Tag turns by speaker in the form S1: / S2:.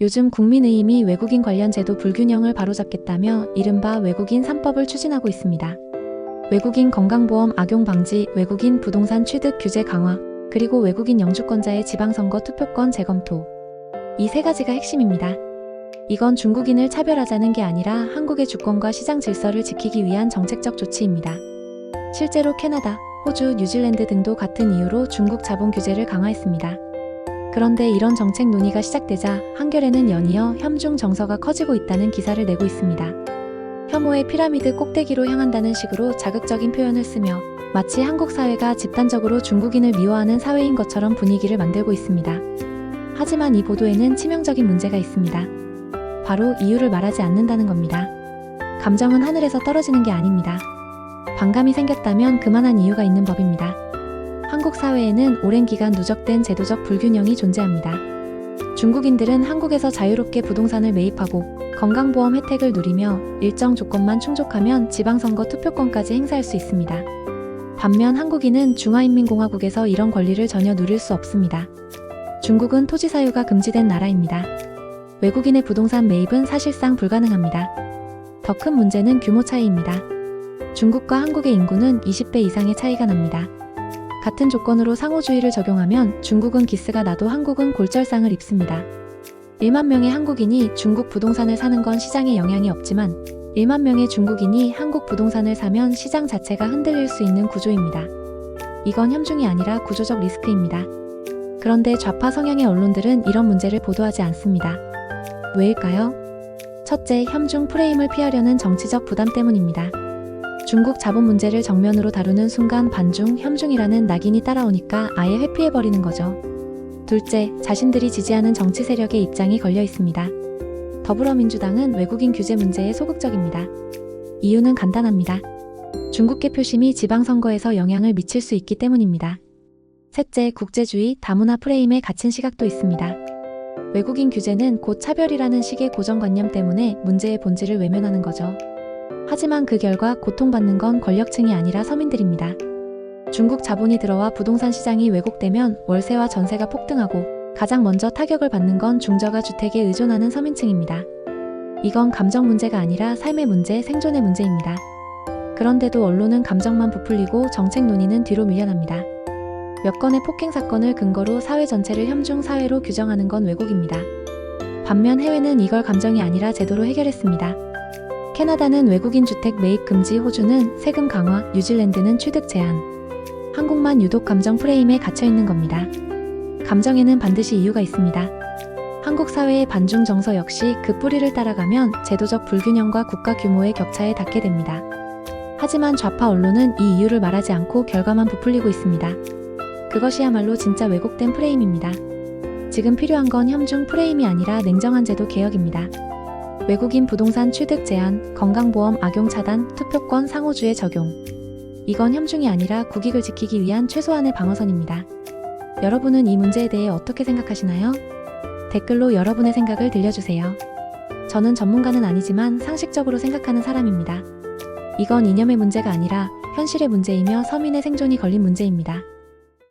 S1: 요즘 국민의힘이 외국인 관련 제도 불균형을 바로잡겠다며 이른바 외국인 3법을 추진하고 있습니다. 외국인 건강보험 악용 방지, 외국인 부동산 취득 규제 강화, 그리고 외국인 영주권자의 지방선거 투표권 재검토. 이 세 가지가 핵심입니다. 이건 중국인을 차별하자는 게 아니라 한국의 주권과 시장 질서를 지키기 위한 정책적 조치입니다. 실제로 캐나다, 호주, 뉴질랜드 등도 같은 이유로 중국 자본 규제를 강화했습니다. 그런데 이런 정책 논의가 시작되자 한겨레는 연이어 혐중 정서가 커지고 있다는 기사를 내고 있습니다. 혐오의 피라미드 꼭대기로 향한다는 식으로 자극적인 표현을 쓰며 마치 한국 사회가 집단적으로 중국인을 미워하는 사회인 것처럼 분위기를 만들고 있습니다. 하지만 이 보도에는 치명적인 문제가 있습니다. 바로 이유를 말하지 않는다는 겁니다. 감정은 하늘에서 떨어지는 게 아닙니다. 반감이 생겼다면 그만한 이유가 있는 법입니다. 한국 사회에는 오랜 기간 누적된 제도적 불균형이 존재합니다. 중국인들은 한국에서 자유롭게 부동산을 매입하고 건강보험 혜택을 누리며 일정 조건만 충족하면 지방선거 투표권까지 행사할 수 있습니다. 반면 한국인은 중화인민공화국에서 이런 권리를 전혀 누릴 수 없습니다. 중국은 토지 사유가 금지된 나라입니다. 외국인의 부동산 매입은 사실상 불가능합니다. 더 큰 문제는 규모 차이입니다. 중국과 한국의 인구는 20배 이상의 차이가 납니다. 같은 조건으로 상호주의를 적용하면 중국은 기스가 나도 한국은 골절상을 입습니다. 1만 명의 한국인이 중국 부동산을 사는 건 시장에 영향이 없지만 1만 명의 중국인이 한국 부동산을 사면 시장 자체가 흔들릴 수 있는 구조입니다. 이건 혐중이 아니라 구조적 리스크입니다. 그런데 좌파 성향의 언론들은 이런 문제를 보도하지 않습니다. 왜일까요? 첫째, 혐중 프레임을 피하려는 정치적 부담 때문입니다. 중국 자본 문제를 정면으로 다루는 순간 반중, 혐중이라는 낙인이 따라오니까 아예 회피해버리는 거죠. 둘째, 자신들이 지지하는 정치 세력의 입장이 걸려 있습니다. 더불어민주당은 외국인 규제 문제에 소극적입니다. 이유는 간단합니다. 중국계 표심이 지방선거에서 영향을 미칠 수 있기 때문입니다. 셋째, 국제주의, 다문화 프레임에 갇힌 시각도 있습니다. 외국인 규제는 곧 차별이라는 식의 고정관념 때문에 문제의 본질을 외면하는 거죠. 하지만 그 결과 고통받는 건 권력층이 아니라 서민들입니다. 중국 자본이 들어와 부동산 시장이 왜곡되면 월세와 전세가 폭등하고 가장 먼저 타격을 받는 건 중저가 주택에 의존하는 서민층입니다. 이건 감정 문제가 아니라 삶의 문제, 생존의 문제입니다. 그런데도 언론은 감정만 부풀리고 정책 논의는 뒤로 밀려납니다. 몇 건의 폭행 사건을 근거로 사회 전체를 혐중 사회로 규정하는 건 왜곡입니다. 반면 해외는 이걸 감정이 아니라 제도로 해결했습니다. 캐나다는 외국인 주택 매입 금지, 호주는 세금 강화, 뉴질랜드는 취득 제한. 한국만 유독 감정 프레임에 갇혀 있는 겁니다. 감정에는 반드시 이유가 있습니다. 한국 사회의 반중 정서 역시 그 뿌리를 따라가면 제도적 불균형과 국가 규모의 격차에 닿게 됩니다. 하지만 좌파 언론은 이 이유를 말하지 않고 결과만 부풀리고 있습니다. 그것이야말로 진짜 왜곡된 프레임입니다. 지금 필요한 건 혐중 프레임이 아니라 냉정한 제도 개혁입니다. 외국인 부동산 취득 제한, 건강보험 악용 차단, 투표권 상호주의 적용. 이건 혐중이 아니라 국익을 지키기 위한 최소한의 방어선입니다. 여러분은 이 문제에 대해 어떻게 생각하시나요? 댓글로 여러분의 생각을 들려주세요. 저는 전문가는 아니지만 상식적으로 생각하는 사람입니다. 이건 이념의 문제가 아니라 현실의 문제이며 서민의 생존이 걸린 문제입니다.